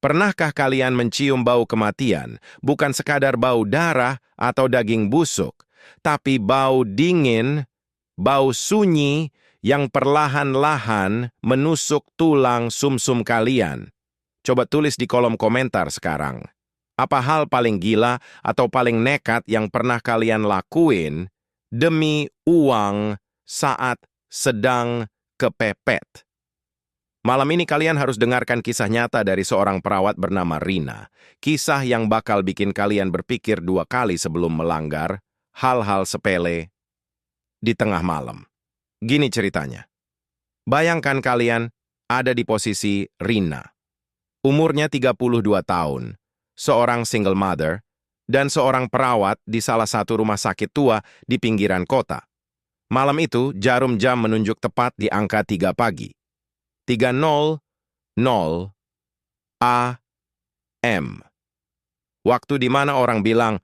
Pernahkah kalian mencium bau kematian, bukan sekadar bau darah atau daging busuk, tapi bau dingin, bau sunyi yang perlahan-lahan menusuk tulang sumsum kalian? Coba tulis di kolom komentar sekarang. Apa hal paling gila atau paling nekat yang pernah kalian lakuin demi uang saat sedang kepepet? Malam ini kalian harus dengarkan kisah nyata dari seorang perawat bernama Rina. Kisah yang bakal bikin kalian berpikir dua kali sebelum melanggar hal-hal sepele di tengah malam. Gini ceritanya. Bayangkan kalian ada di posisi Rina. Umurnya 32 tahun, seorang single mother, dan seorang perawat di salah satu rumah sakit tua di pinggiran kota. Malam itu, jarum jam menunjuk tepat di angka 3 pagi. 3:00 AM. Waktu di mana orang bilang,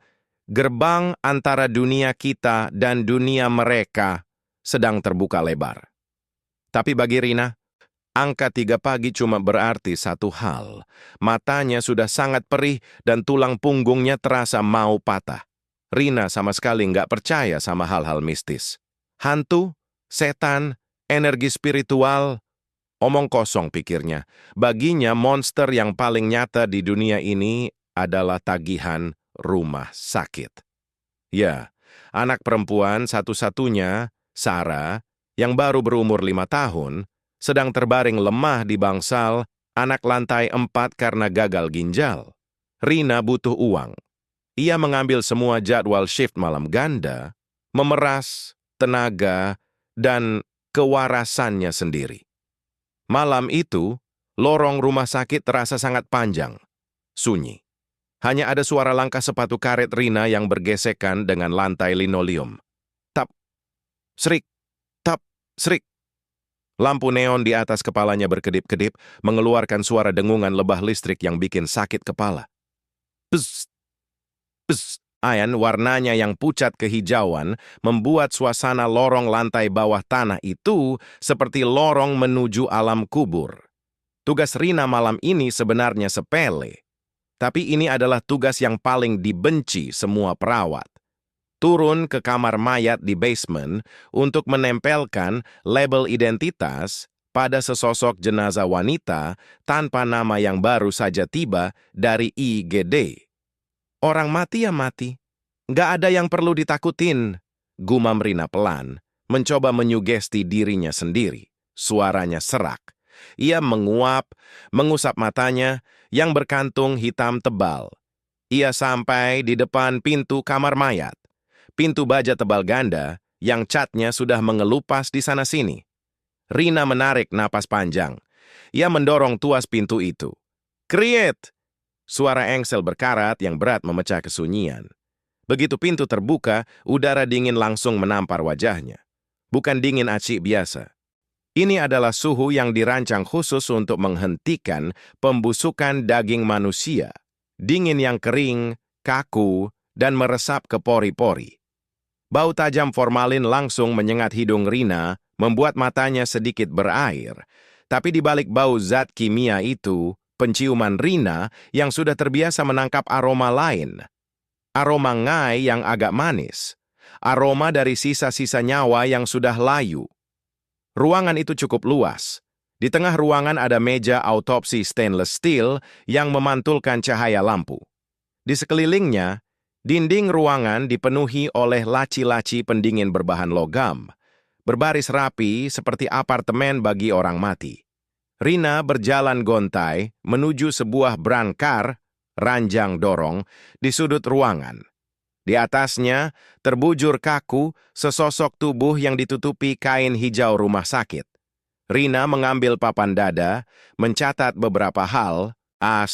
gerbang antara dunia kita dan dunia mereka sedang terbuka lebar. Tapi bagi Rina, angka 3 pagi cuma berarti satu hal. Matanya sudah sangat perih dan tulang punggungnya terasa mau patah. Rina sama sekali nggak percaya sama hal-hal mistis. Hantu, setan, energi spiritual, omong kosong pikirnya. Baginya monster yang paling nyata di dunia ini adalah tagihan rumah sakit. Ya, anak perempuan satu-satunya, Sarah, yang baru berumur 5 tahun, sedang terbaring lemah di bangsal anak lantai 4 karena gagal ginjal. Rina butuh uang. Ia mengambil semua jadwal shift malam ganda, memeras tenaga dan kewarasannya sendiri. Malam itu, lorong rumah sakit terasa sangat panjang, sunyi. Hanya ada suara langkah sepatu karet Rina yang bergesekan dengan lantai linoleum. Tap, serik, tap, serik. Lampu neon di atas kepalanya berkedip-kedip, mengeluarkan suara dengungan lebah listrik yang bikin sakit kepala. Psst, psst. Ayan warnanya yang pucat kehijauan membuat suasana lorong lantai bawah tanah itu seperti lorong menuju alam kubur. Tugas Rina malam ini sebenarnya sepele. Tapi ini adalah tugas yang paling dibenci semua perawat. Turun ke kamar mayat di basement untuk menempelkan label identitas pada sesosok jenazah wanita tanpa nama yang baru saja tiba dari IGD. Orang mati ya mati. Nggak ada yang perlu ditakutin, gumam Rina pelan, mencoba menyugesti dirinya sendiri. Suaranya serak. Ia menguap, mengusap matanya yang berkantung hitam tebal. Ia sampai di depan pintu kamar mayat. Pintu baja tebal ganda yang catnya sudah mengelupas di sana-sini. Rina menarik napas panjang. Ia mendorong tuas pintu itu. Kriet! Suara engsel berkarat yang berat memecah kesunyian. Begitu pintu terbuka, udara dingin langsung menampar wajahnya. Bukan dingin aci biasa. Ini adalah suhu yang dirancang khusus untuk menghentikan pembusukan daging manusia. Dingin yang kering, kaku, dan meresap ke pori-pori. Bau tajam formalin langsung menyengat hidung Rina, membuat matanya sedikit berair. Tapi di balik bau zat kimia itu, penciuman Rina yang sudah terbiasa menangkap aroma lain. Aroma ngai yang agak manis. Aroma dari sisa-sisa nyawa yang sudah layu. Ruangan itu cukup luas. Di tengah ruangan ada meja autopsi stainless steel yang memantulkan cahaya lampu. Di sekelilingnya, dinding ruangan dipenuhi oleh laci-laci pendingin berbahan logam, berbaris rapi seperti apartemen bagi orang mati. Rina berjalan gontai menuju sebuah brankar, ranjang dorong, di sudut ruangan. Di atasnya, terbujur kaku, sesosok tubuh yang ditutupi kain hijau rumah sakit. Rina mengambil papan dada, mencatat beberapa hal,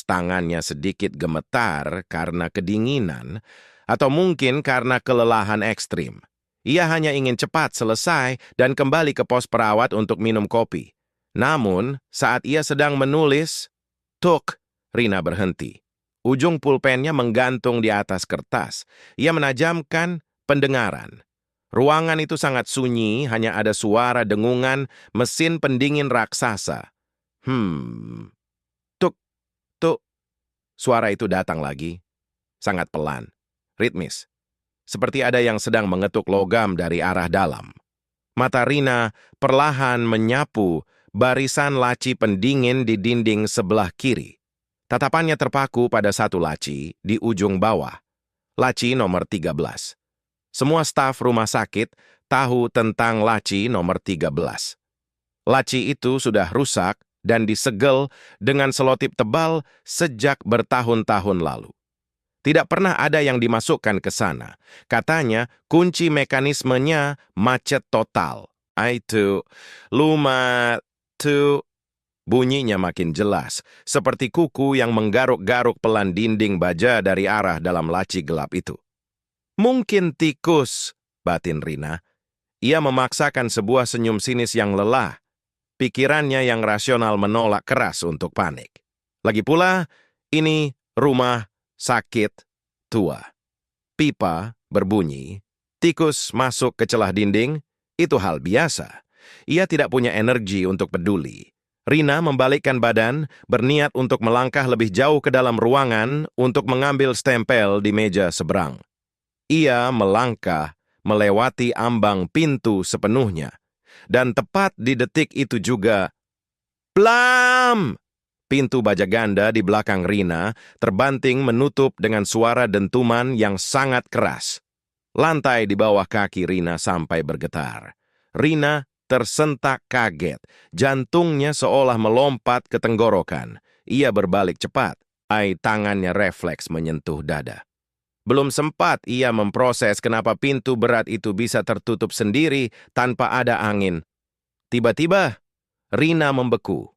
tangannya sedikit gemetar karena kedinginan, atau mungkin karena kelelahan ekstrim. Ia hanya ingin cepat selesai dan kembali ke pos perawat untuk minum kopi. Namun, saat ia sedang menulis, tuk, Rina berhenti. Ujung pulpennya menggantung di atas kertas. Ia menajamkan pendengaran. Ruangan itu sangat sunyi, hanya ada suara dengungan mesin pendingin raksasa. Tuk, tuk, Suara itu datang lagi, sangat pelan, ritmis, seperti ada yang sedang mengetuk logam dari arah dalam. Mata Rina perlahan menyapu barisan laci pendingin di dinding sebelah kiri. Tatapannya terpaku pada satu laci di ujung bawah, laci nomor 13. Semua staf rumah sakit tahu tentang laci nomor 13. Laci itu sudah rusak dan disegel dengan selotip tebal sejak bertahun-tahun lalu. Tidak pernah ada yang dimasukkan ke sana. Katanya kunci mekanismenya macet total. Itu lumat tuh. Bunyinya makin jelas, seperti kuku yang menggaruk-garuk pelan dinding baja dari arah dalam laci gelap itu. Mungkin tikus, batin Rina. Ia memaksakan sebuah senyum sinis yang lelah. Pikirannya yang rasional menolak keras untuk panik. Lagi pula, ini rumah sakit tua. Pipa berbunyi, tikus masuk ke celah dinding, itu hal biasa. Ia tidak punya energi untuk peduli. Rina membalikkan badan, berniat untuk melangkah lebih jauh ke dalam ruangan untuk mengambil stempel di meja seberang. Ia melangkah melewati ambang pintu sepenuhnya. Dan tepat di detik itu juga, blam! Pintu baja ganda di belakang Rina terbanting menutup dengan suara dentuman yang sangat keras. Lantai di bawah kaki Rina sampai bergetar. Rina tersentak kaget, jantungnya seolah melompat ke tenggorokan. Ia berbalik cepat, tangannya refleks menyentuh dada. Belum sempat ia memproses kenapa pintu berat itu bisa tertutup sendiri tanpa ada angin. Tiba-tiba, Rina membeku.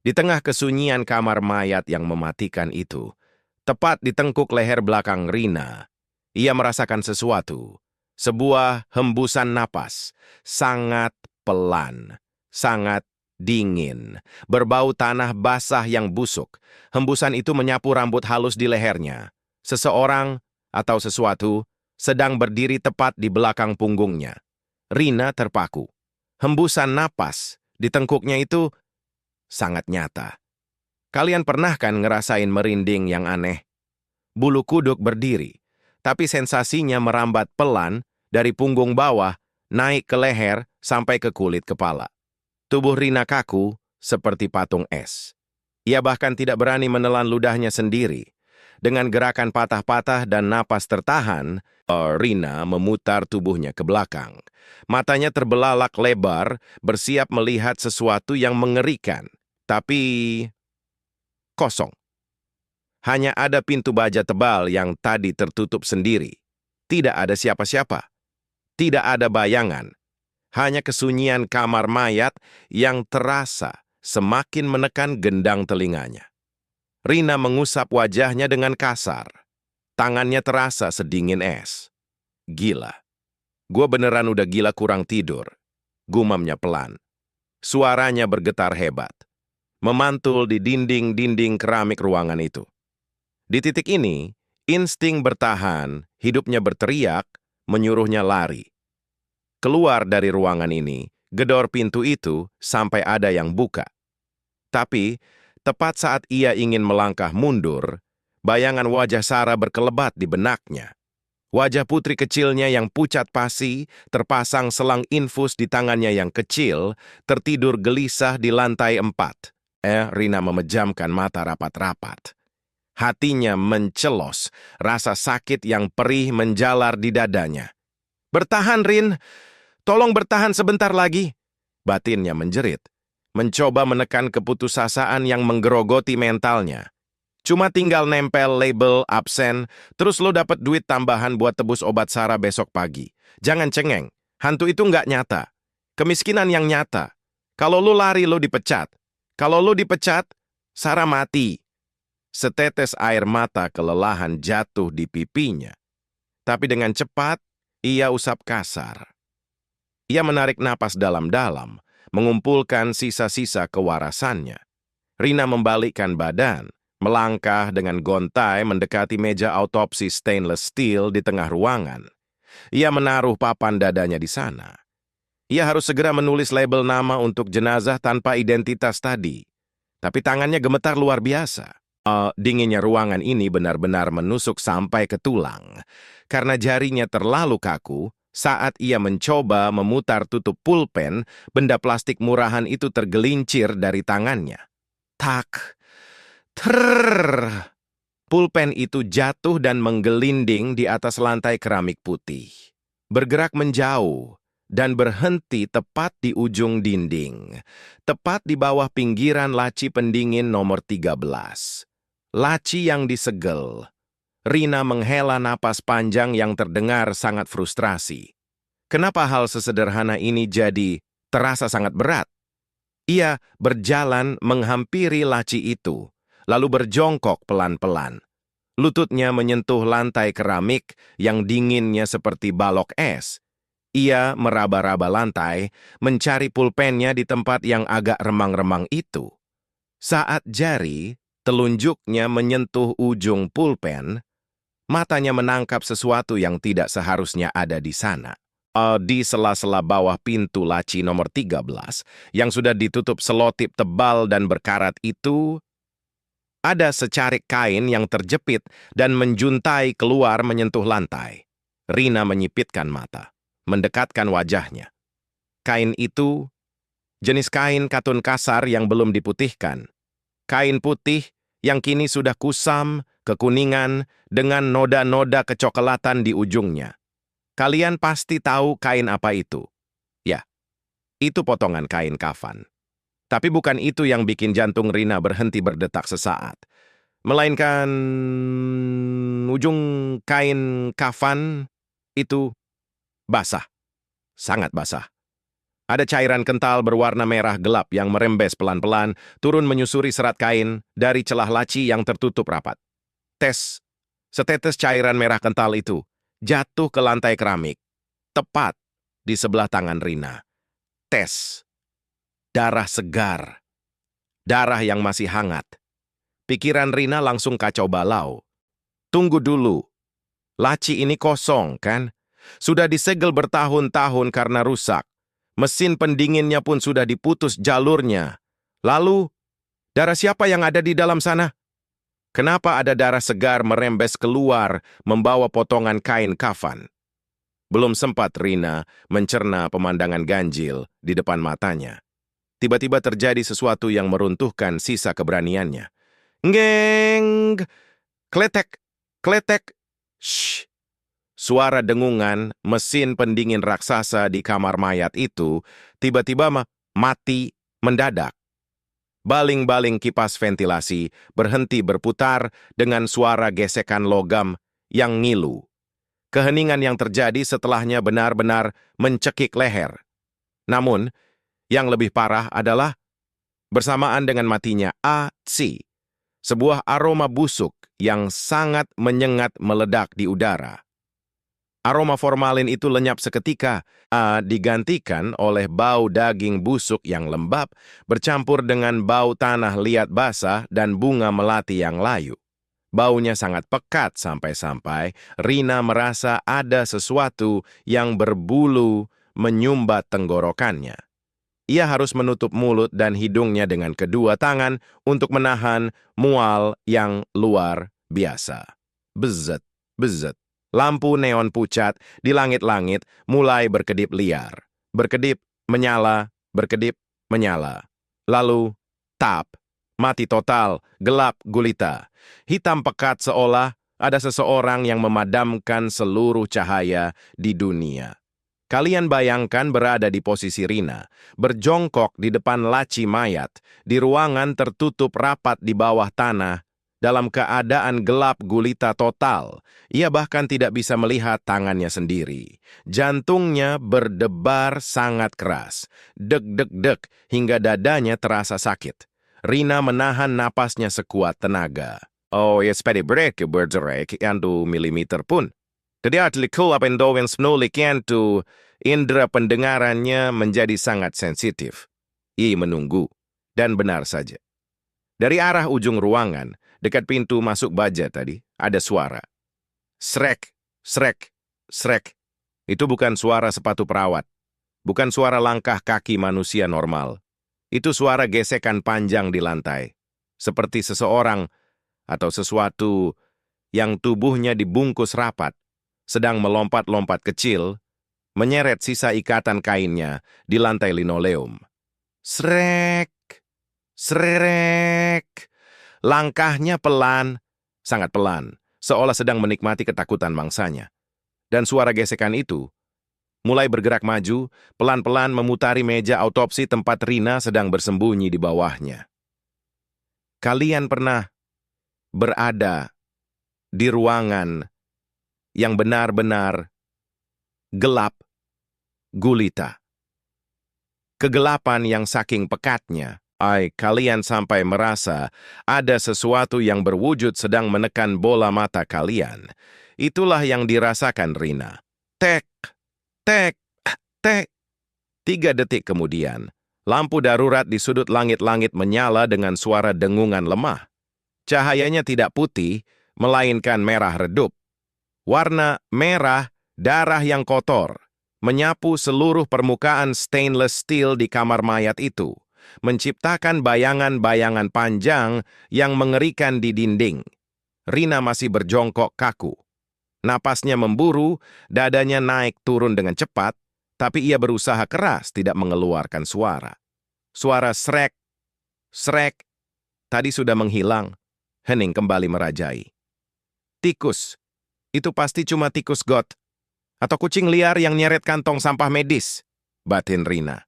Di tengah kesunyian kamar mayat yang mematikan itu, tepat di tengkuk leher belakang Rina, ia merasakan sesuatu. Sebuah hembusan napas, sangat pelan, sangat dingin, berbau tanah basah yang busuk. Hembusan itu menyapu rambut halus di lehernya. Seseorang atau sesuatu sedang berdiri tepat di belakang punggungnya. Rina terpaku. Hembusan napas di tengkuknya itu sangat nyata. Kalian pernah kan ngerasain merinding yang aneh? Bulu kuduk berdiri, tapi sensasinya merambat pelan dari punggung bawah, naik ke leher sampai ke kulit kepala. Tubuh Rina kaku seperti patung es. Ia bahkan tidak berani menelan ludahnya sendiri. Dengan gerakan patah-patah dan napas tertahan, Rina memutar tubuhnya ke belakang. Matanya terbelalak lebar, bersiap melihat sesuatu yang mengerikan. Tapi kosong. Hanya ada pintu baja tebal yang tadi tertutup sendiri. Tidak ada siapa-siapa. Tidak ada bayangan. Hanya kesunyian kamar mayat yang terasa semakin menekan gendang telinganya. Rina mengusap wajahnya dengan kasar. Tangannya terasa sedingin es. Gila. Gua beneran udah gila kurang tidur. Gumamnya pelan. Suaranya bergetar hebat. Memantul di dinding-dinding keramik ruangan itu. Di titik ini, insting bertahan, hidupnya berteriak, menyuruhnya lari. Keluar dari ruangan ini, gedor pintu itu sampai ada yang buka. Tapi, tepat saat ia ingin melangkah mundur, bayangan wajah Sarah berkelebat di benaknya. Wajah putri kecilnya yang pucat pasi, terpasang selang infus di tangannya yang kecil, tertidur gelisah di lantai 4. Rina memejamkan mata rapat-rapat. Hatinya mencelos, rasa sakit yang perih menjalar di dadanya. "Bertahan, Rin! Tolong bertahan sebentar lagi!" Batinnya menjerit. Mencoba menekan keputusasaan yang menggerogoti mentalnya. Cuma tinggal nempel label absen, terus lo dapat duit tambahan buat tebus obat Sarah besok pagi. Jangan cengeng, hantu itu nggak nyata. Kemiskinan yang nyata. Kalau lo lari, lo dipecat. Kalau lo dipecat, Sarah mati. Setetes air mata kelelahan jatuh di pipinya. Tapi dengan cepat, ia usap kasar. Ia menarik napas dalam-dalam, mengumpulkan sisa-sisa kewarasannya. Rina membalikkan badan, melangkah dengan gontai mendekati meja autopsi stainless steel di tengah ruangan. Ia menaruh papan dadanya di sana. Ia harus segera menulis label nama untuk jenazah tanpa identitas tadi. Tapi tangannya gemetar luar biasa. Dinginnya ruangan ini benar-benar menusuk sampai ke tulang. Karena jarinya terlalu kaku, saat ia mencoba memutar tutup pulpen, benda plastik murahan itu tergelincir dari tangannya. Tak, ter. Pulpen itu jatuh dan menggelinding di atas lantai keramik putih. Bergerak menjauh dan berhenti tepat di ujung dinding. Tepat di bawah pinggiran laci pendingin nomor 13. Laci yang disegel. Rina menghela napas panjang yang terdengar sangat frustrasi. Kenapa hal sesederhana ini jadi terasa sangat berat? Ia berjalan menghampiri laci itu, lalu berjongkok pelan-pelan. Lututnya menyentuh lantai keramik yang dinginnya seperti balok es. Ia meraba-raba lantai, mencari pulpennya di tempat yang agak remang-remang itu. Saat jari, telunjuknya menyentuh ujung pulpen, matanya menangkap sesuatu yang tidak seharusnya ada di sana. Di sela-sela bawah pintu laci nomor 13, yang sudah ditutup selotip tebal dan berkarat itu, ada secarik kain yang terjepit dan menjuntai keluar menyentuh lantai. Rina menyipitkan mata, mendekatkan wajahnya. Kain itu, jenis kain katun kasar yang belum diputihkan. Kain putih yang kini sudah kusam, kekuningan, dengan noda-noda kecoklatan di ujungnya. Kalian pasti tahu kain apa itu. Ya, itu potongan kain kafan. Tapi bukan itu yang bikin jantung Rina berhenti berdetak sesaat. Melainkan ujung kain kafan itu basah, sangat basah. Ada cairan kental berwarna merah gelap yang merembes pelan-pelan, turun menyusuri serat kain dari celah laci yang tertutup rapat. Setetes cairan merah kental itu jatuh ke lantai keramik, tepat di sebelah tangan Rina. Darah segar, darah yang masih hangat. Pikiran Rina langsung kacau balau. Tunggu dulu, laci ini kosong, kan? Sudah disegel bertahun-tahun karena rusak. Mesin pendinginnya pun sudah diputus jalurnya. Lalu, darah siapa yang ada di dalam sana? Kenapa ada darah segar merembes keluar membawa potongan kain kafan? Belum sempat Rina mencerna pemandangan ganjil di depan matanya. Tiba-tiba terjadi sesuatu yang meruntuhkan sisa keberaniannya. Ngeng! Kletek! Kletek! Shh! Suara dengungan mesin pendingin raksasa di kamar mayat itu tiba-tiba mati mendadak. Baling-baling kipas ventilasi berhenti berputar dengan suara gesekan logam yang ngilu. Keheningan yang terjadi setelahnya benar-benar mencekik leher. Namun, yang lebih parah adalah bersamaan dengan matinya A.C. Sebuah aroma busuk yang sangat menyengat meledak di udara. Aroma formalin itu lenyap seketika, digantikan oleh bau daging busuk yang lembab, bercampur dengan bau tanah liat basah dan bunga melati yang layu. Baunya sangat pekat sampai-sampai Rina merasa ada sesuatu yang berbulu menyumbat tenggorokannya. Ia harus menutup mulut dan hidungnya dengan kedua tangan untuk menahan mual yang luar biasa. Bezet, bezet. Lampu neon pucat di langit-langit mulai berkedip liar. Berkedip, menyala, berkedip, menyala. Lalu, tap, mati total, gelap gulita. Hitam pekat seolah ada seseorang yang memadamkan seluruh cahaya di dunia. Kalian bayangkan berada di posisi Rina, berjongkok di depan laci mayat, di ruangan tertutup rapat di bawah tanah, dalam keadaan gelap gulita total. Ia bahkan tidak bisa melihat tangannya sendiri. Jantungnya berdebar sangat keras, deg-deg-deg hingga dadanya terasa sakit. Rina menahan napasnya sekuat tenaga. Oh, yes, pedi break, berderek, 1 milimeter pun. Tidak likul apa yang snulikian tu indera pendengarannya menjadi sangat sensitif. Ia menunggu, dan benar saja. Dari arah ujung ruangan, dekat pintu masuk baja tadi, ada suara. Srek, srek, srek. Itu bukan suara sepatu perawat. Bukan suara langkah kaki manusia normal. Itu suara gesekan panjang di lantai. Seperti seseorang atau sesuatu yang tubuhnya dibungkus rapat, sedang melompat-lompat kecil, menyeret sisa ikatan kainnya di lantai linoleum. Srek, srek. Langkahnya pelan, sangat pelan, seolah sedang menikmati ketakutan mangsanya. Dan suara gesekan itu mulai bergerak maju, pelan-pelan memutari meja autopsi tempat Rina sedang bersembunyi di bawahnya. Kalian pernah berada di ruangan yang benar-benar gelap gulita. Kegelapan yang saking pekatnya, kalian sampai merasa ada sesuatu yang berwujud sedang menekan bola mata kalian. Itulah yang dirasakan Rina. Tek, tek, tek. 3 detik kemudian, lampu darurat di sudut langit-langit menyala dengan suara dengungan lemah. Cahayanya tidak putih, melainkan merah redup. Warna merah, darah yang kotor, menyapu seluruh permukaan stainless steel di kamar mayat itu, menciptakan bayangan-bayangan panjang yang mengerikan di dinding. Rina masih berjongkok kaku. Napasnya memburu, dadanya naik turun dengan cepat, tapi ia berusaha keras tidak mengeluarkan suara. Suara srek, srek, tadi sudah menghilang. Hening kembali merajai. Tikus. Itu pasti cuma tikus got. Atau kucing liar yang nyeret kantong sampah medis, batin Rina.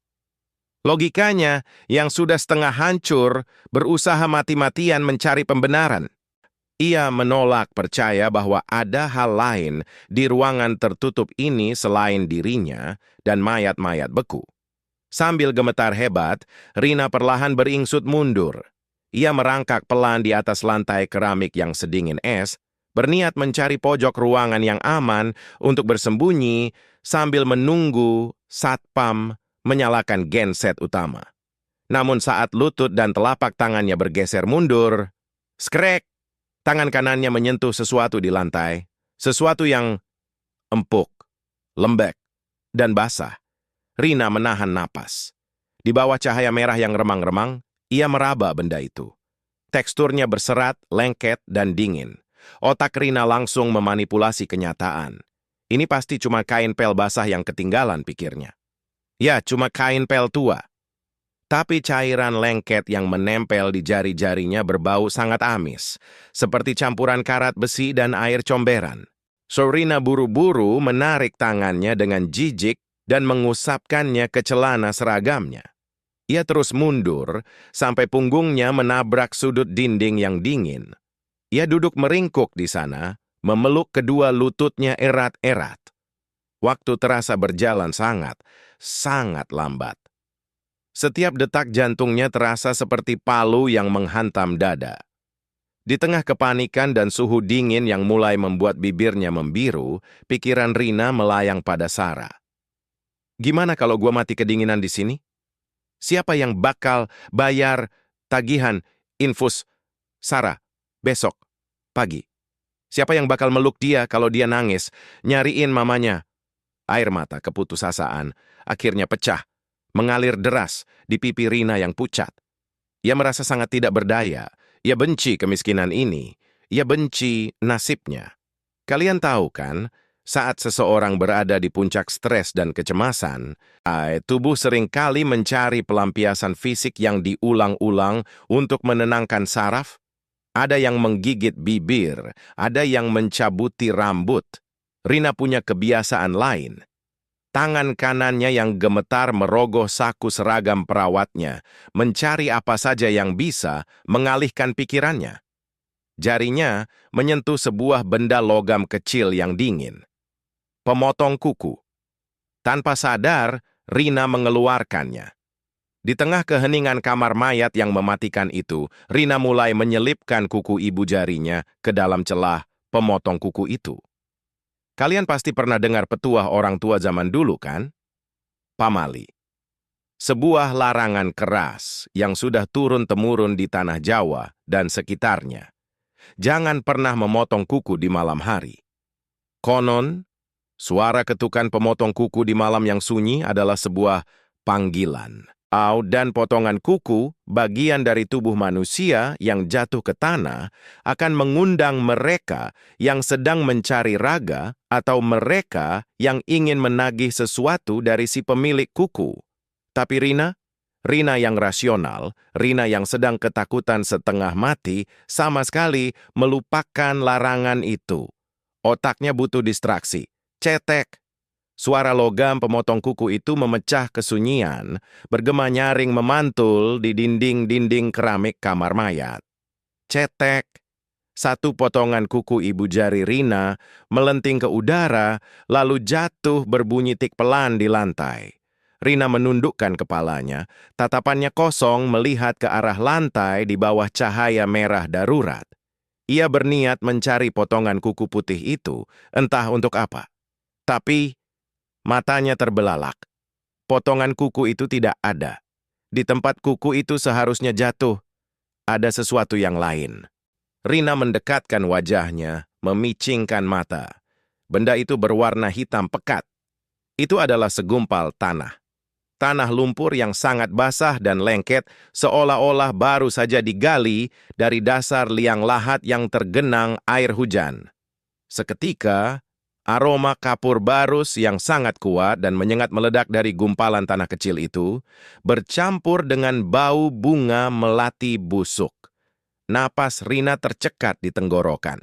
Logikanya, yang sudah setengah hancur, berusaha mati-matian mencari pembenaran. Ia menolak percaya bahwa ada hal lain di ruangan tertutup ini selain dirinya dan mayat-mayat beku. Sambil gemetar hebat, Rina perlahan beringsut mundur. Ia merangkak pelan di atas lantai keramik yang sedingin es, berniat mencari pojok ruangan yang aman untuk bersembunyi sambil menunggu satpam menyalakan genset utama. Namun saat lutut dan telapak tangannya bergeser mundur, skrek, tangan kanannya menyentuh sesuatu di lantai, sesuatu yang empuk, lembek, dan basah. Rina menahan napas. Di bawah cahaya merah yang remang-remang, ia meraba benda itu. Teksturnya berserat, lengket, dan dingin. Otak Rina langsung memanipulasi kenyataan. Ini pasti cuma kain pel basah yang ketinggalan, pikirnya. Ya, cuma kain pel tua. Tapi cairan lengket yang menempel di jari-jarinya berbau sangat amis, seperti campuran karat besi dan air comberan. So Rina buru-buru menarik tangannya dengan jijik dan mengusapkannya ke celana seragamnya. Ia terus mundur sampai punggungnya menabrak sudut dinding yang dingin. Ia duduk meringkuk di sana, memeluk kedua lututnya erat-erat. Waktu terasa berjalan sangat lambat. Setiap detak jantungnya terasa seperti palu yang menghantam dada. Di tengah kepanikan dan suhu dingin yang mulai membuat bibirnya membiru, pikiran Rina melayang pada Sarah. Gimana kalau gua mati kedinginan di sini? Siapa yang bakal bayar tagihan infus Sarah besok pagi? Siapa yang bakal meluk dia kalau dia nangis, nyariin mamanya? Air mata keputusasaan akhirnya pecah, mengalir deras di pipi Rina yang pucat. Ia merasa sangat tidak berdaya. Ia benci kemiskinan ini. Ia benci nasibnya. Kalian tahu kan, saat seseorang berada di puncak stres dan kecemasan, tubuh seringkali mencari pelampiasan fisik yang diulang-ulang untuk menenangkan saraf. Ada yang menggigit bibir, ada yang mencabuti rambut. Rina punya kebiasaan lain. Tangan kanannya yang gemetar merogoh saku seragam perawatnya, mencari apa saja yang bisa mengalihkan pikirannya. Jarinya menyentuh sebuah benda logam kecil yang dingin. Pemotong kuku. Tanpa sadar, Rina mengeluarkannya. Di tengah keheningan kamar mayat yang mematikan itu, Rina mulai menyelipkan kuku ibu jarinya ke dalam celah pemotong kuku itu. Kalian pasti pernah dengar petuah orang tua zaman dulu, kan? Pamali. Sebuah larangan keras yang sudah turun-temurun di tanah Jawa dan sekitarnya. Jangan pernah memotong kuku di malam hari. Konon, suara ketukan pemotong kuku di malam yang sunyi adalah sebuah panggilan. Dan potongan kuku, bagian dari tubuh manusia yang jatuh ke tanah, akan mengundang mereka yang sedang mencari raga atau mereka yang ingin menagih sesuatu dari si pemilik kuku. Tapi Rina yang rasional, Rina yang sedang ketakutan setengah mati, sama sekali melupakan larangan itu. Otaknya butuh distraksi. Cetek. Suara logam pemotong kuku itu memecah kesunyian, bergema nyaring memantul di dinding-dinding keramik kamar mayat. Cetek. Satu potongan kuku ibu jari Rina melenting ke udara, lalu jatuh berbunyi tik pelan di lantai. Rina menundukkan kepalanya, tatapannya kosong melihat ke arah lantai di bawah cahaya merah darurat. Ia berniat mencari potongan kuku putih itu, entah untuk apa. Tapi matanya terbelalak. Potongan kuku itu tidak ada. Di tempat kuku itu seharusnya jatuh, ada sesuatu yang lain. Rina mendekatkan wajahnya, memicingkan mata. Benda itu berwarna hitam pekat. Itu adalah segumpal tanah. Tanah lumpur yang sangat basah dan lengket, seolah-olah baru saja digali dari dasar liang lahat yang tergenang air hujan. Seketika, aroma kapur barus yang sangat kuat dan menyengat meledak dari gumpalan tanah kecil itu, bercampur dengan bau bunga melati busuk. Napas Rina tercekat di tenggorokan.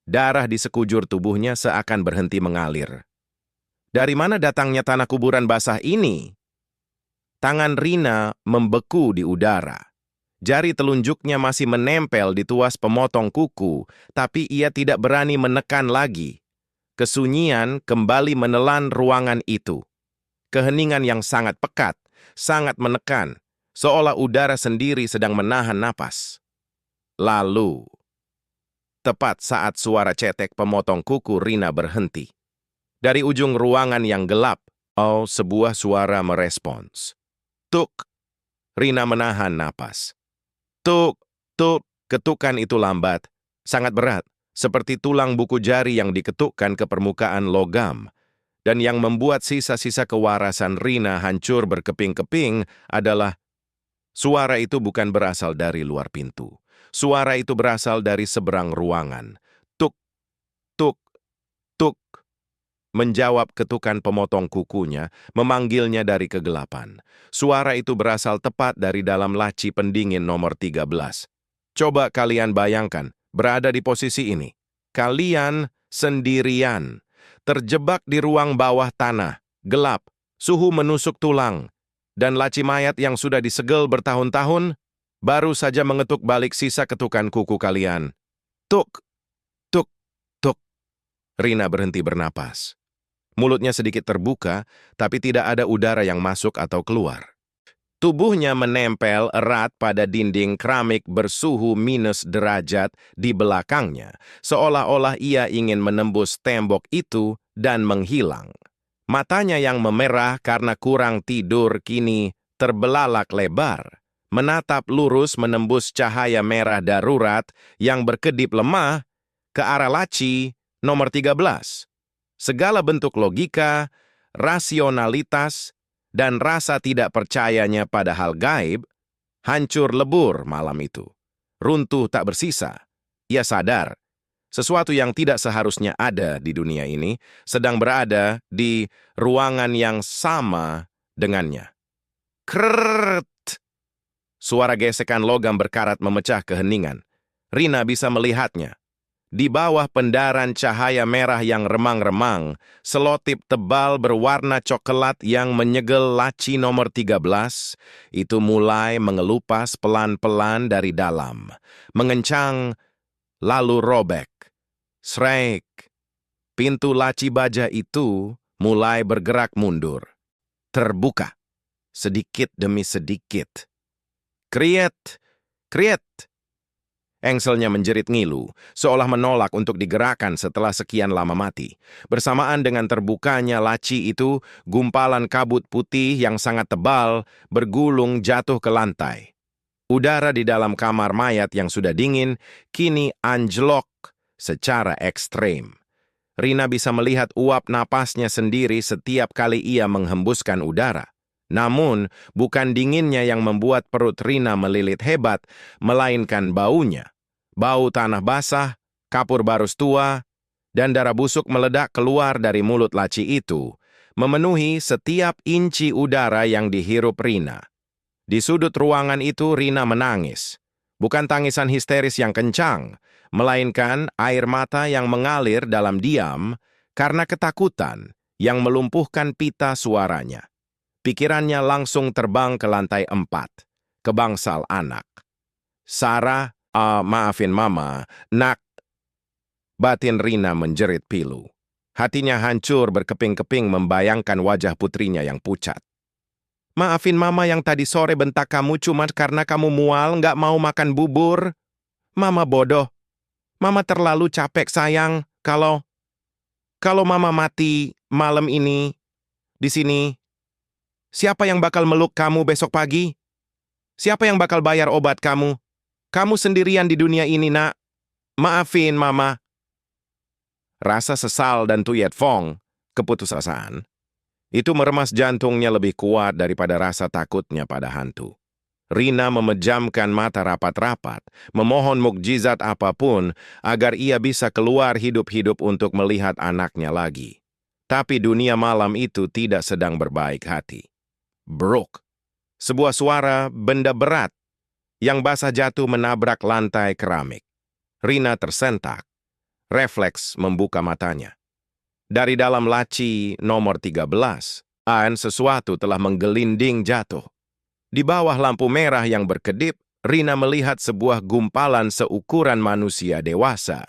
Darah di sekujur tubuhnya seakan berhenti mengalir. Dari mana datangnya tanah kuburan basah ini? Tangan Rina membeku di udara. Jari telunjuknya masih menempel di tuas pemotong kuku, tapi ia tidak berani menekan lagi. Kesunyian kembali menelan ruangan itu. Keheningan yang sangat pekat, sangat menekan, seolah udara sendiri sedang menahan napas. Lalu, tepat saat suara cetek pemotong kuku Rina berhenti. Dari ujung ruangan yang gelap, sebuah suara merespons. Tuk! Rina menahan napas. Tuk! Tuk! Ketukan itu lambat, sangat berat. Seperti tulang buku jari yang diketukkan ke permukaan logam. Dan yang membuat sisa-sisa kewarasan Rina hancur berkeping-keping adalah suara itu bukan berasal dari luar pintu. Suara itu berasal dari seberang ruangan. Tuk, tuk, tuk. Menjawab ketukan pemotong kukunya, memanggilnya dari kegelapan. Suara itu berasal tepat dari dalam laci pendingin nomor 13. Coba kalian bayangkan, berada di posisi ini. Kalian sendirian, terjebak di ruang bawah tanah, gelap, suhu menusuk tulang, dan laci mayat yang sudah disegel bertahun-tahun, baru saja mengetuk balik sisa ketukan kuku kalian. Tuk, tuk, tuk. Rina berhenti bernapas. Mulutnya sedikit terbuka, tapi tidak ada udara yang masuk atau keluar. Tubuhnya menempel erat pada dinding keramik bersuhu minus derajat di belakangnya, seolah-olah ia ingin menembus tembok itu dan menghilang. Matanya yang memerah karena kurang tidur kini terbelalak lebar, menatap lurus menembus cahaya merah darurat yang berkedip lemah ke arah laci nomor 13. Segala bentuk logika, rasionalitas, dan rasa tidak percayanya pada hal gaib, hancur lebur malam itu. Runtuh tak bersisa. Ia sadar, sesuatu yang tidak seharusnya ada di dunia ini sedang berada di ruangan yang sama dengannya. Krrrt! Suara gesekan logam berkarat memecah keheningan. Rina bisa melihatnya. Di bawah pendaran cahaya merah yang remang-remang, selotip tebal berwarna coklat yang menyegel laci nomor 13, itu mulai mengelupas pelan-pelan dari dalam, mengencang, lalu robek. Srek! Pintu laci baja itu mulai bergerak mundur. Terbuka, sedikit demi sedikit. Kriet! Kriet! Engselnya menjerit ngilu, seolah menolak untuk digerakkan setelah sekian lama mati. Bersamaan dengan terbukanya laci itu, gumpalan kabut putih yang sangat tebal bergulung jatuh ke lantai. Udara di dalam kamar mayat yang sudah dingin kini anjlok secara ekstrem. Rina bisa melihat uap napasnya sendiri setiap kali ia menghembuskan udara. Namun, bukan dinginnya yang membuat perut Rina melilit hebat, melainkan baunya. Bau tanah basah, kapur barus tua, dan darah busuk meledak keluar dari mulut laci itu, memenuhi setiap inci udara yang dihirup Rina. Di sudut ruangan itu Rina menangis. Bukan tangisan histeris yang kencang, melainkan air mata yang mengalir dalam diam karena ketakutan yang melumpuhkan pita suaranya. Pikirannya langsung terbang ke lantai 4, ke bangsal anak. Sarah, maafin mama, nak. Batin Rina menjerit pilu. Hatinya hancur berkeping-keping membayangkan wajah putrinya yang pucat. Maafin mama yang tadi sore bentak kamu cuma karena kamu mual nggak mau makan bubur. Mama bodoh. Mama terlalu capek sayang. Kalau mama mati malam ini di sini, siapa yang bakal meluk kamu besok pagi? Siapa yang bakal bayar obat kamu? Kamu sendirian di dunia ini, nak. Maafin mama. Rasa sesal dan Tuyet Fong, keputusasaan, itu meremas jantungnya lebih kuat daripada rasa takutnya pada hantu. Rina memejamkan mata rapat-rapat, memohon mukjizat apapun agar ia bisa keluar hidup-hidup untuk melihat anaknya lagi. Tapi dunia malam itu tidak sedang berbaik hati. Bruk. Sebuah suara benda berat yang basah jatuh menabrak lantai keramik. Rina tersentak. Refleks membuka matanya. Dari dalam laci nomor 13, sesuatu telah menggelinding jatuh. Di bawah lampu merah yang berkedip, Rina melihat sebuah gumpalan seukuran manusia dewasa.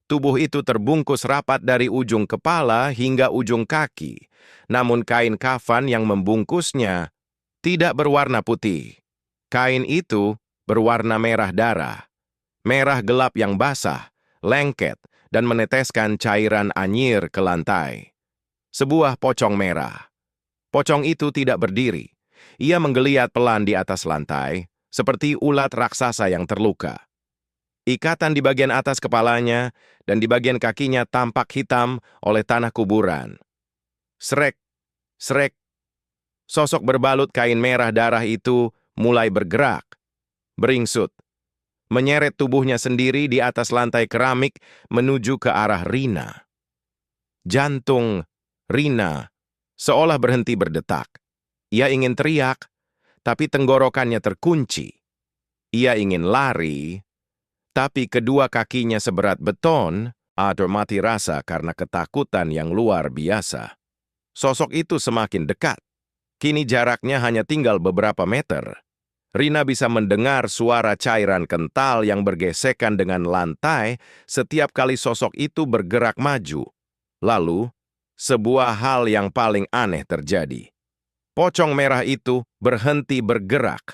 Tubuh itu terbungkus rapat dari ujung kepala hingga ujung kaki, namun kain kafan yang membungkusnya tidak berwarna putih. Kain itu berwarna merah darah, merah gelap yang basah, lengket, dan meneteskan cairan anyir ke lantai. Sebuah pocong merah. Pocong itu tidak berdiri. Ia menggeliat pelan di atas lantai, seperti ulat raksasa yang terluka. Ikatan di bagian atas kepalanya dan di bagian kakinya tampak hitam oleh tanah kuburan. Srek, srek. Sosok berbalut kain merah darah itu mulai bergerak, beringsut, menyeret tubuhnya sendiri di atas lantai keramik menuju ke arah Rina. Jantung Rina seolah berhenti berdetak. Ia ingin teriak, tapi tenggorokannya terkunci. Ia ingin lari, tapi kedua kakinya seberat beton atau mati rasa karena ketakutan yang luar biasa. Sosok itu semakin dekat. Kini jaraknya hanya tinggal beberapa meter. Rina bisa mendengar suara cairan kental yang bergesekan dengan lantai setiap kali sosok itu bergerak maju. Lalu, sebuah hal yang paling aneh terjadi. Pocong merah itu berhenti bergerak.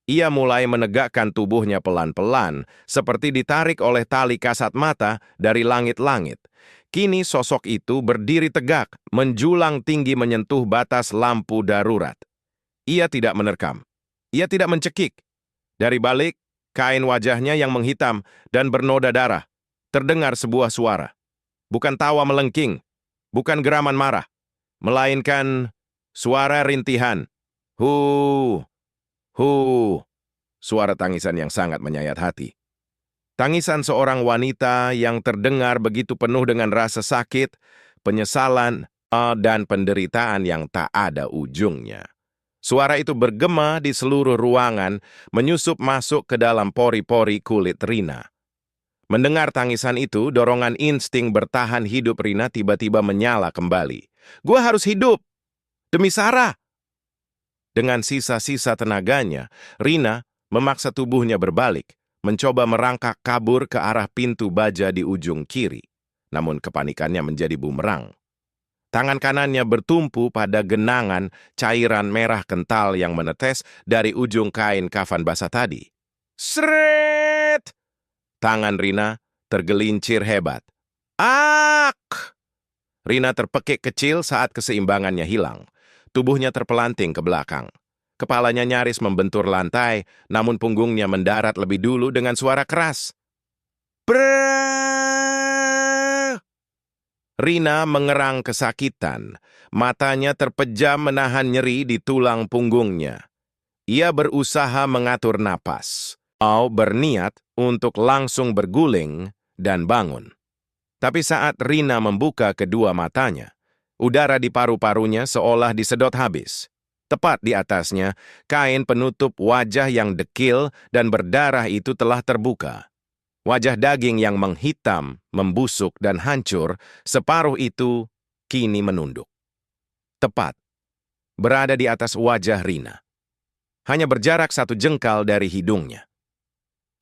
Ia mulai menegakkan tubuhnya pelan-pelan, seperti ditarik oleh tali kasat mata dari langit-langit. Kini sosok itu berdiri tegak, menjulang tinggi menyentuh batas lampu darurat. Ia tidak menerkam. Ia tidak mencekik. Dari balik, kain wajahnya yang menghitam dan bernoda darah, terdengar sebuah suara. Bukan tawa melengking, bukan geraman marah, melainkan suara rintihan. Hu, hu, suara tangisan yang sangat menyayat hati. Tangisan seorang wanita yang terdengar begitu penuh dengan rasa sakit, penyesalan, dan penderitaan yang tak ada ujungnya. Suara itu bergema di seluruh ruangan, menyusup masuk ke dalam pori-pori kulit Rina. Mendengar tangisan itu, dorongan insting bertahan hidup Rina tiba-tiba menyala kembali. "Gua harus hidup! Demi Sarah!" Dengan sisa-sisa tenaganya, Rina memaksa tubuhnya berbalik, mencoba merangkak kabur ke arah pintu baja di ujung kiri. Namun kepanikannya menjadi bumerang. Tangan kanannya bertumpu pada genangan cairan merah kental yang menetes dari ujung kain kafan basah tadi. Sret! Tangan Rina tergelincir hebat. Ak! Rina terpekik kecil saat keseimbangannya hilang. Tubuhnya terpelanting ke belakang. Kepalanya nyaris membentur lantai, namun punggungnya mendarat lebih dulu dengan suara keras. Brrrr! Rina mengerang kesakitan. Matanya terpejam menahan nyeri di tulang punggungnya. Ia berusaha mengatur napas, atau berniat untuk langsung berguling dan bangun. Tapi saat Rina membuka kedua matanya, udara di paru-parunya seolah disedot habis. Tepat di atasnya, kain penutup wajah yang dekil dan berdarah itu telah terbuka. Wajah daging yang menghitam, membusuk, dan hancur, separuh itu kini menunduk. Tepat, berada di atas wajah Rina. Hanya berjarak 1 jengkal dari hidungnya.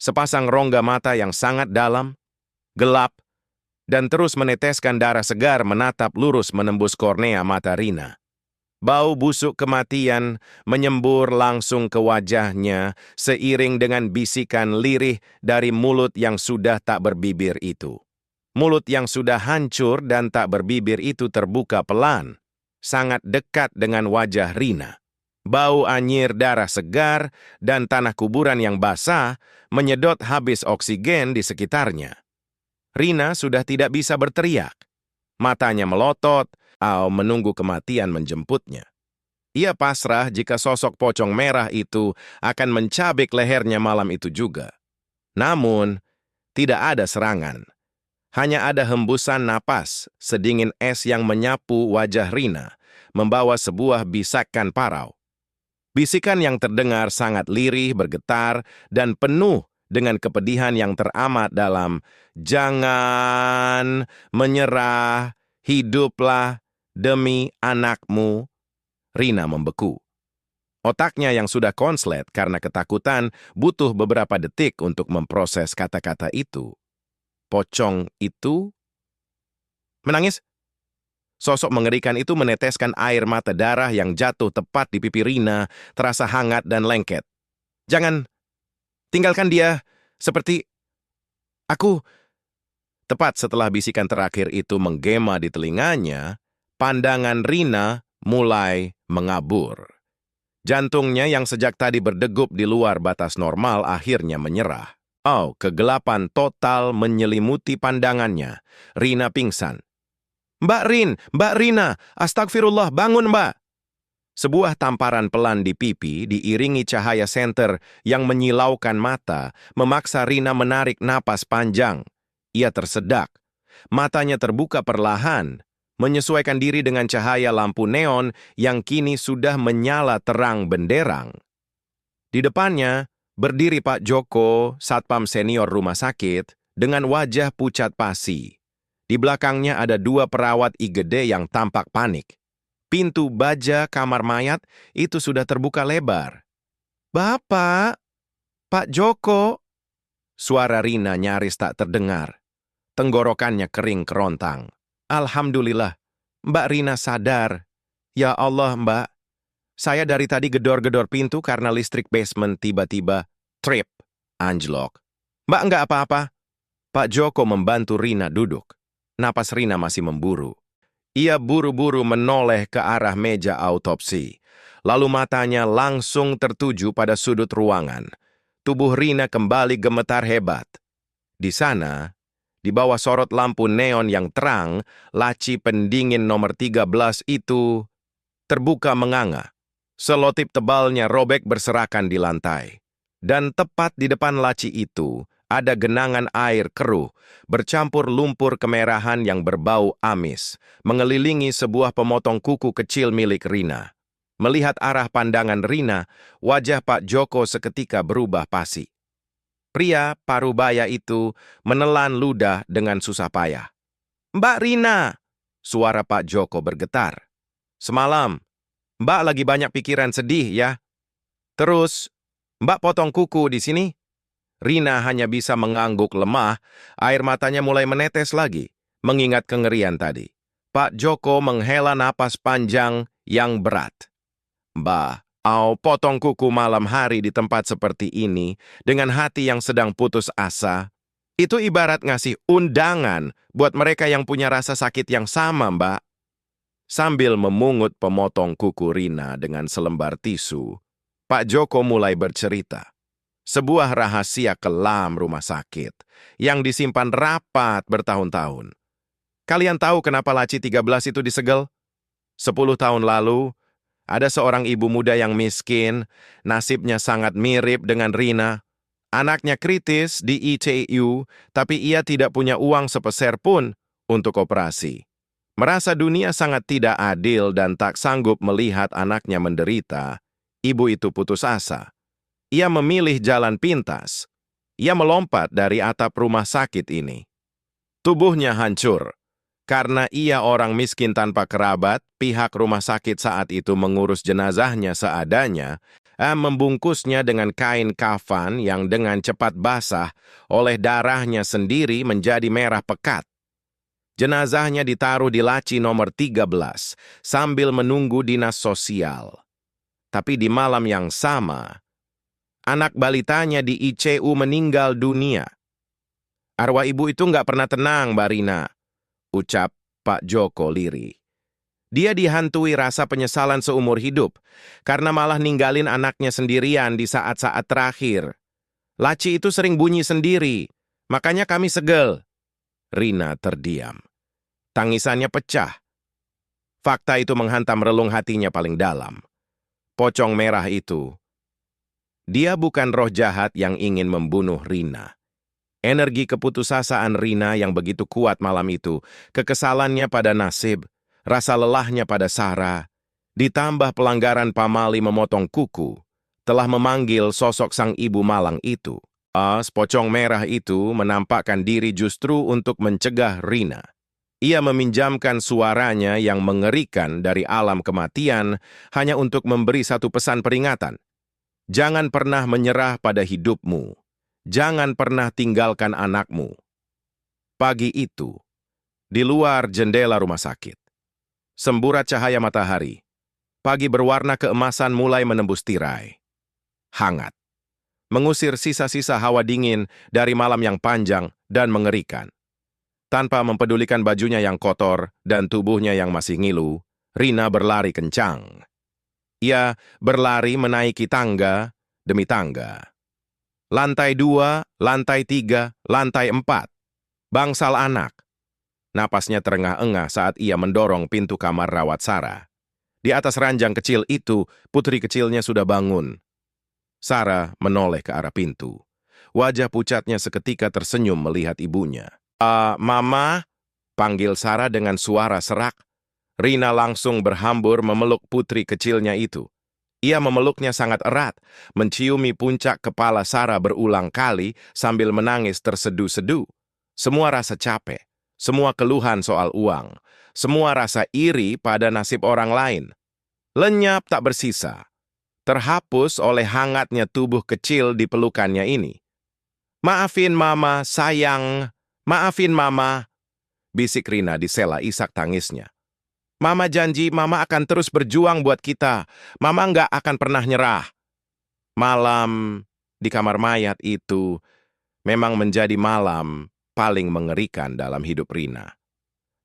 Sepasang rongga mata yang sangat dalam, gelap, dan terus meneteskan darah segar menatap lurus menembus kornea mata Rina. Bau busuk kematian menyembur langsung ke wajahnya seiring dengan bisikan lirih dari mulut yang sudah tak berbibir itu. Mulut yang sudah hancur dan tak berbibir itu terbuka pelan, sangat dekat dengan wajah Rina. Bau anyir darah segar dan tanah kuburan yang basah menyedot habis oksigen di sekitarnya. Rina sudah tidak bisa berteriak. Matanya melotot, atau menunggu kematian menjemputnya. Ia pasrah jika sosok pocong merah itu akan mencabik lehernya malam itu juga. Namun, tidak ada serangan. Hanya ada hembusan napas, sedingin es yang menyapu wajah Rina, membawa sebuah bisakan parau. Bisikan yang terdengar sangat lirih, bergetar, dan penuh dengan kepedihan yang teramat dalam. Jangan menyerah, hiduplah demi anakmu. Rina membeku. Otaknya yang sudah konslet karena ketakutan butuh beberapa detik untuk memproses kata-kata itu. Pocong itu? Menangis? Sosok mengerikan itu meneteskan air mata darah yang jatuh tepat di pipi Rina, terasa hangat dan lengket. Jangan, tinggalkan dia, seperti aku. Tepat setelah bisikan terakhir itu menggema di telinganya, pandangan Rina mulai mengabur. Jantungnya yang sejak tadi berdegup di luar batas normal akhirnya menyerah. Kegelapan total menyelimuti pandangannya. Rina pingsan. Mbak Rina, astagfirullah, bangun Mbak. Sebuah tamparan pelan di pipi diiringi cahaya senter yang menyilaukan mata, memaksa Rina menarik napas panjang. Ia tersedak. Matanya terbuka perlahan, menyesuaikan diri dengan cahaya lampu neon yang kini sudah menyala terang benderang. Di depannya, berdiri Pak Joko, satpam senior rumah sakit, dengan wajah pucat pasi. Di belakangnya ada 2 perawat IGD yang tampak panik. Pintu baja kamar mayat itu sudah terbuka lebar. "Bapak, Pak Joko." Suara Rina nyaris tak terdengar. Tenggorokannya kering kerontang. "Alhamdulillah, Mbak Rina sadar." "Ya Allah, Mbak. Saya dari tadi gedor-gedor pintu karena listrik basement tiba-tiba trip, anjlok." "Mbak nggak apa-apa." Pak Joko membantu Rina duduk. Napas Rina masih memburu. Ia buru-buru menoleh ke arah meja autopsi. Lalu matanya langsung tertuju pada sudut ruangan. Tubuh Rina kembali gemetar hebat. Di sana, di bawah sorot lampu neon yang terang, laci pendingin nomor 13 itu terbuka menganga. Selotip tebalnya robek berserakan di lantai. Dan tepat di depan laci itu, ada genangan air keruh, bercampur lumpur kemerahan yang berbau amis, mengelilingi sebuah pemotong kuku kecil milik Rina. Melihat arah pandangan Rina, wajah Pak Joko seketika berubah pasi. Pria parubaya itu menelan ludah dengan susah payah. "Mbak Rina!" Suara Pak Joko bergetar. "Semalam, Mbak lagi banyak pikiran sedih ya? Terus, Mbak potong kuku di sini?" Rina hanya bisa mengangguk lemah, air matanya mulai menetes lagi, mengingat kengerian tadi. Pak Joko menghela napas panjang yang berat. "Mbak, potong kuku malam hari di tempat seperti ini dengan hati yang sedang putus asa. Itu ibarat ngasih undangan buat mereka yang punya rasa sakit yang sama, Mbak." Sambil memungut pemotong kuku Rina dengan selembar tisu, Pak Joko mulai bercerita. Sebuah rahasia kelam rumah sakit yang disimpan rapat bertahun-tahun. Kalian tahu kenapa laci 13 itu disegel? 10 tahun lalu, ada seorang ibu muda yang miskin, nasibnya sangat mirip dengan Rina. Anaknya kritis di ICU, tapi ia tidak punya uang sepeser pun untuk operasi. Merasa dunia sangat tidak adil dan tak sanggup melihat anaknya menderita, ibu itu putus asa. Ia memilih jalan pintas. Ia melompat dari atap rumah sakit ini. Tubuhnya hancur. Karena ia orang miskin tanpa kerabat, pihak rumah sakit saat itu mengurus jenazahnya seadanya, membungkusnya dengan kain kafan yang dengan cepat basah oleh darahnya sendiri menjadi merah pekat. Jenazahnya ditaruh di laci nomor 13 sambil menunggu dinas sosial. Tapi di malam yang sama, anak balitanya di ICU meninggal dunia. Arwah ibu itu nggak pernah tenang, Mbak Rina, ucap Pak Joko lirih. Dia dihantui rasa penyesalan seumur hidup karena malah ninggalin anaknya sendirian di saat-saat terakhir. Laci itu sering bunyi sendiri, makanya kami segel. Rina terdiam. Tangisannya pecah. Fakta itu menghantam relung hatinya paling dalam. Pocong merah itu, dia bukan roh jahat yang ingin membunuh Rina. Energi keputusasaan Rina yang begitu kuat malam itu, kekesalannya pada nasib, rasa lelahnya pada Sarah, ditambah pelanggaran pamali memotong kuku, telah memanggil sosok sang ibu malang itu. Pocong merah itu menampakkan diri justru untuk mencegah Rina. Ia meminjamkan suaranya yang mengerikan dari alam kematian hanya untuk memberi satu pesan peringatan. Jangan pernah menyerah pada hidupmu. Jangan pernah tinggalkan anakmu. Pagi itu, di luar jendela rumah sakit, semburat cahaya matahari, pagi berwarna keemasan mulai menembus tirai. Hangat, mengusir sisa-sisa hawa dingin dari malam yang panjang dan mengerikan. Tanpa mempedulikan bajunya yang kotor dan tubuhnya yang masih ngilu, Rina berlari kencang. Ia berlari menaiki tangga demi tangga. Lantai 2, lantai 3, lantai 4. Bangsal anak. Napasnya terengah-engah saat ia mendorong pintu kamar rawat Sarah. Di atas ranjang kecil itu, putri kecilnya sudah bangun. Sarah menoleh ke arah pintu. Wajah pucatnya seketika tersenyum melihat ibunya. Mama, panggil Sarah dengan suara serak. Rina langsung berhambur memeluk putri kecilnya itu. Ia memeluknya sangat erat, menciumi puncak kepala Sarah berulang kali sambil menangis tersedu-sedu. Semua rasa capek, semua keluhan soal uang, semua rasa iri pada nasib orang lain. Lenyap tak bersisa, terhapus oleh hangatnya tubuh kecil di pelukannya ini. Maafin Mama, sayang. Maafin Mama, bisik Rina di sela isak tangisnya. Mama janji Mama akan terus berjuang buat kita. Mama nggak akan pernah nyerah. Malam di kamar mayat itu memang menjadi malam paling mengerikan dalam hidup Rina.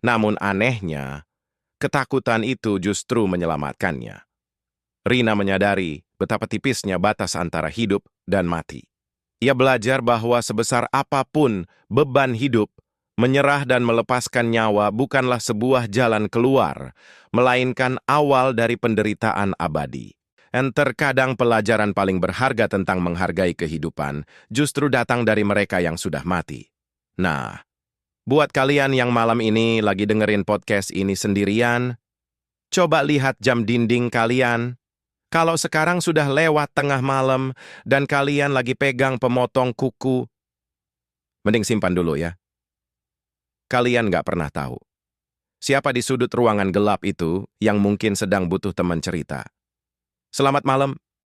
Namun anehnya, ketakutan itu justru menyelamatkannya. Rina menyadari betapa tipisnya batas antara hidup dan mati. Ia belajar bahwa sebesar apapun beban hidup, menyerah dan melepaskan nyawa bukanlah sebuah jalan keluar, melainkan awal dari penderitaan abadi. Dan terkadang pelajaran paling berharga tentang menghargai kehidupan justru datang dari mereka yang sudah mati. Nah, buat kalian yang malam ini lagi dengerin podcast ini sendirian, coba lihat jam dinding kalian. Kalau sekarang sudah lewat tengah malam dan kalian lagi pegang pemotong kuku, mending simpan dulu ya. Kalian nggak pernah tahu siapa di sudut ruangan gelap itu yang mungkin sedang butuh teman cerita. Selamat malam.